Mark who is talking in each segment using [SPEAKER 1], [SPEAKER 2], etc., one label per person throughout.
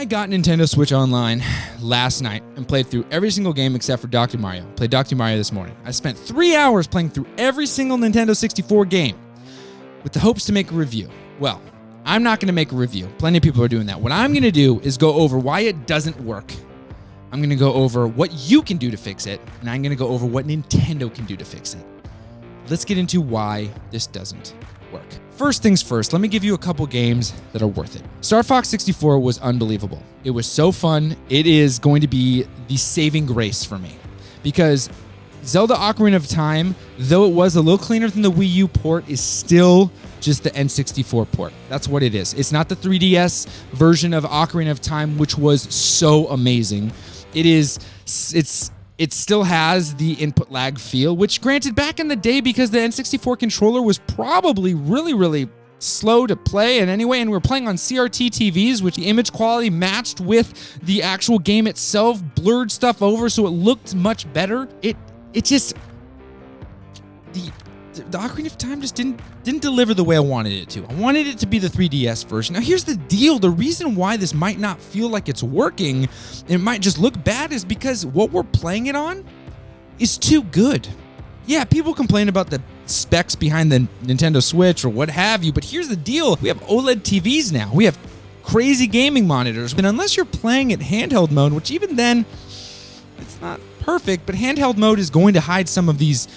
[SPEAKER 1] got Nintendo Switch Online last night and played through every single game except for Dr. Mario. Played Dr. Mario this morning. I spent 3 hours playing through every single Nintendo 64 game with the hopes to make a review. Well, I'm not going to make a review. Plenty of people are doing that. What I'm going to do is go over why it doesn't work. I'm going to go over what you can do to fix it, and I'm going to go over what Nintendo can do to fix it. Let's get into why this doesn't work. First things first, let me give you a couple games that are worth it. Star Fox 64 was unbelievable. It was so fun. It is going to be the saving grace for me because Zelda Ocarina of Time, though it was a little cleaner than the Wii U port, is still just the N64 port. That's what it is. It's not the 3DS version of Ocarina of Time, which was so amazing. It still has the input lag feel, which granted back in the day, because the N64 controller was probably really slow to play and anyway, and we're playing on CRT TVs, which the image quality matched with the actual game itself, blurred stuff over so it looked much better. The Ocarina of Time just didn't deliver the way I wanted it to. I wanted it to be the 3DS version. Now, here's the deal. The reason why this might not feel like it's working, it might just look bad, is because what we're playing it on is too good. Yeah, people complain about the specs behind the Nintendo Switch or what have you, but here's the deal. We have OLED TVs now. We have crazy gaming monitors. And unless you're playing at handheld mode, which even then, it's not perfect, but handheld mode is going to hide some of these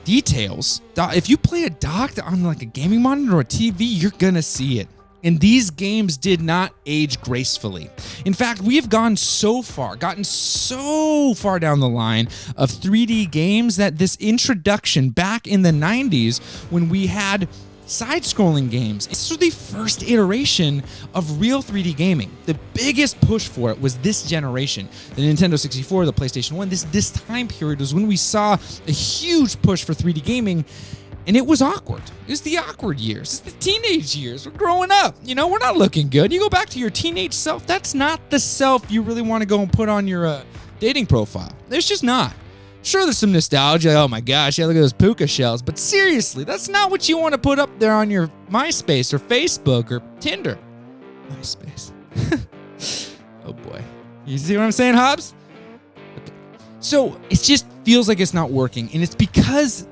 [SPEAKER 1] details. If you play a docked on like a gaming monitor or a TV, you're gonna see it. And these games did not age gracefully. In fact, we have gotten so far down the line of 3D games that this introduction back in the 90s when we had side-scrolling games, this was the first iteration of real 3D gaming. The biggest push for it was this generation. The Nintendo 64, the PlayStation 1, this time period was when we saw a huge push for 3D gaming, and it was awkward. It was the awkward years. It's the teenage years. We're growing up. You know, we're not looking good. You go back to your teenage self, that's not the self you really want to go and put on your dating profile. There's just not. Sure, there's some nostalgia. Oh my gosh, yeah, look at those puka shells. But seriously, that's not what you want to put up there on your MySpace or Facebook or Tinder. MySpace. Oh boy. You see what I'm saying, Hobbs? Okay. So it just feels like it's not working, and it's because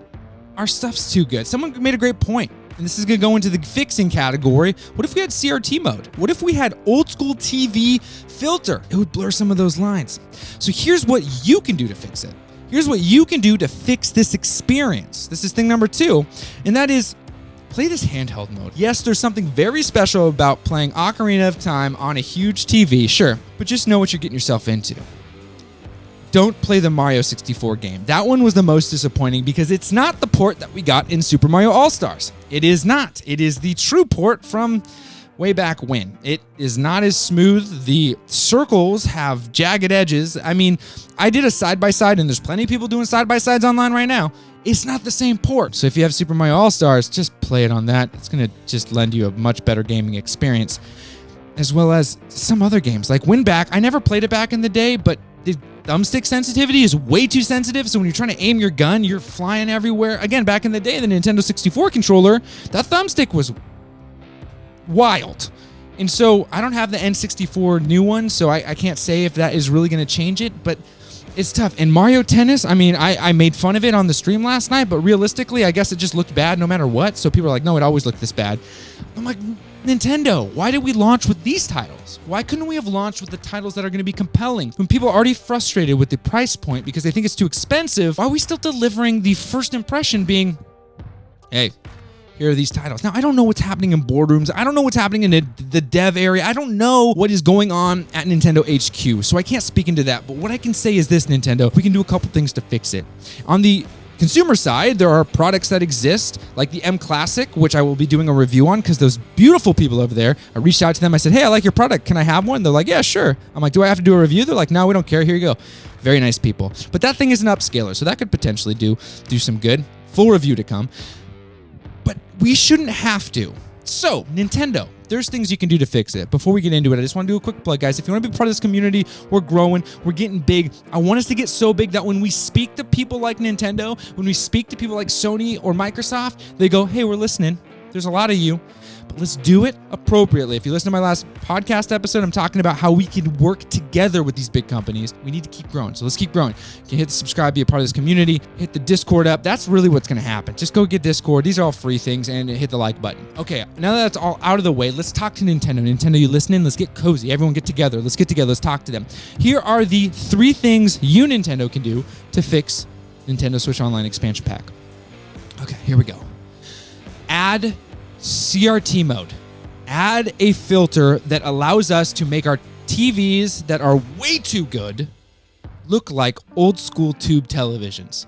[SPEAKER 1] our stuff's too good. Someone made a great point, and this is going to go into the fixing category. What if we had CRT mode? What if we had old school TV filter? It would blur some of those lines. So here's what you can do to fix it. Here's what you can do to fix this experience. This is thing number 2, and that is play this handheld mode. Yes, there's something very special about playing Ocarina of Time on a huge TV, sure, but just know what you're getting yourself into. Don't play the Mario 64 game. That one was the most disappointing because it's not the port that we got in Super Mario All-Stars. It is not. It is the true port from way back when. It is not as smooth. The circles have jagged edges. I mean, I did a side-by-side, and there's plenty of people doing side-by-sides online right now. It's not the same port. So if you have Super Mario All-Stars, just play it on that. It's going to just lend you a much better gaming experience, as well as some other games. Like Win Back, I never played it back in the day, but the thumbstick sensitivity is way too sensitive, so when you're trying to aim your gun, you're flying everywhere. Again, back in the day, the Nintendo 64 controller, that thumbstick was wild. And so I don't have the N64 new one, so I can't say if that is really going to change it, but it's tough. And Mario Tennis, I mean, I made fun of it on the stream last night, but realistically, I guess it just looked bad no matter what. So people are like, no, it always looked this bad. I'm like, Nintendo, why did we launch with these titles? Why couldn't we have launched with the titles that are going to be compelling? When people are already frustrated with the price point because they think it's too expensive, why are we still delivering the first impression being, hey, here are these titles. Now, I don't know what's happening in boardrooms. I don't know what's happening in the dev area. I don't know what is going on at Nintendo HQ, so I can't speak into that. But what I can say is this, Nintendo, we can do a couple things to fix it. On the consumer side, there are products that exist, like the M Classic, which I will be doing a review on because those beautiful people over there, I reached out to them. I said, hey, I like your product. Can I have one? They're like, yeah, sure. I'm like, do I have to do a review? They're like, no, we don't care. Here you go. Very nice people. But that thing is an upscaler, so that could potentially do some good. Full review to come. But we shouldn't have to. So, Nintendo, there's things you can do to fix it. Before we get into it, I just want to do a quick plug, guys. If you want to be part of this community, we're growing, we're getting big. I want us to get so big that when we speak to people like Nintendo, when we speak to people like Sony or Microsoft, they go, hey, we're listening. There's a lot of you, but let's do it appropriately. If you listen to my last podcast episode, I'm talking about how we can work together with these big companies. We need to keep growing. So let's keep growing. You can hit the subscribe, be a part of this community, hit the Discord up. That's really what's going to happen. Just go get Discord. These are all free things, and hit the like button. Okay, now that that's all out of the way, let's talk to Nintendo. Nintendo, you listening? Let's get cozy. Everyone get together. Let's get together. Let's talk to them. Here are the 3 things you, Nintendo, can do to fix Nintendo Switch Online Expansion Pack. Okay, here we go. Add CRT mode. Add a filter that allows us to make our TVs that are way too good look like old school tube televisions.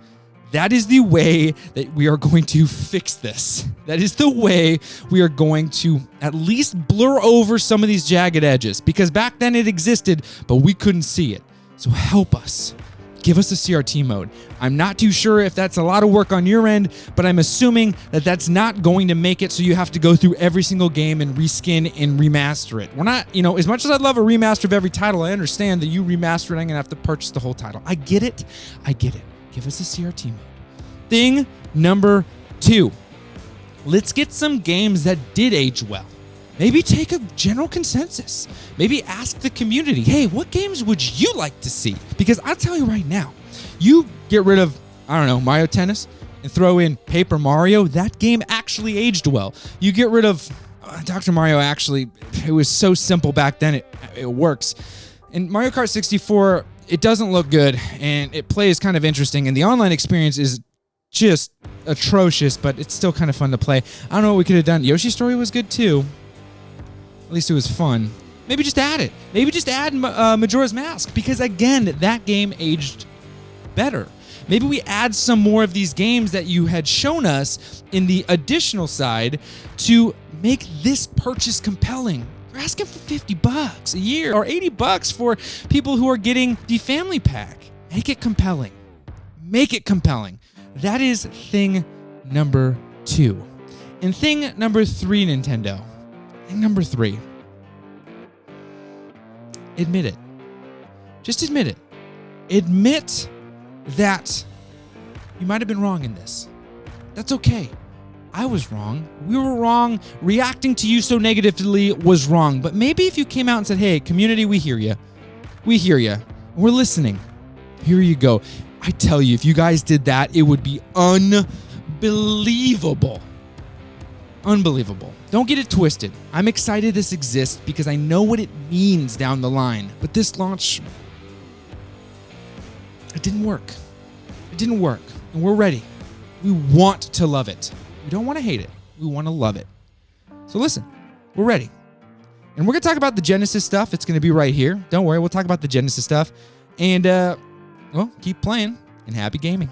[SPEAKER 1] That is the way that we are going to fix this. That is the way we are going to at least blur over some of these jagged edges, because back then it existed, but we couldn't see it. So help us. Give us a CRT mode. I'm not too sure if that's a lot of work on your end, but I'm assuming that that's not going to make it so you have to go through every single game and reskin and remaster it. We're not, as much as I'd love a remaster of every title, I understand that you remaster it, I'm going to have to purchase the whole title. I get it. Give us a CRT mode. Thing number 2. Let's get some games that did age well. Maybe take a general consensus. Maybe ask the community, hey, what games would you like to see? Because I'll tell you right now, you get rid of, Mario Tennis and throw in Paper Mario, that game actually aged well. You get rid of Dr. Mario, actually, it was so simple back then, it works. And Mario Kart 64, it doesn't look good, and it plays kind of interesting, and the online experience is just atrocious, but it's still kind of fun to play. I don't know what we could have done. Yoshi's Story was good too. At least it was fun. Maybe just add it. Maybe just add Majora's Mask, because again, that game aged better. Maybe we add some more of these games that you had shown us in the additional side to make this purchase compelling. You're asking for $50 a year or $80 for people who are getting the family pack. Make it compelling. Make it compelling. That is thing number 2. And thing number 3, Nintendo. Thing number 3. Admit it. Just admit it. Admit that you might have been wrong in this. That's okay. I was wrong. We were wrong. Reacting to you so negatively was wrong. But maybe if you came out and said, hey, community, we hear you. We hear you. We're listening. Here you go. I tell you, if you guys did that, it would be unbelievable. Unbelievable. Don't get it twisted. I'm excited this exists because I know what it means down the line. But this launch, it didn't work. It didn't work. And we're ready. We want to love it. We don't want to hate it. We want to love it. So listen, we're ready. And we're going to talk about the Genesis stuff. It's going to be right here. Don't worry. We'll talk about the Genesis stuff. And, keep playing and happy gaming.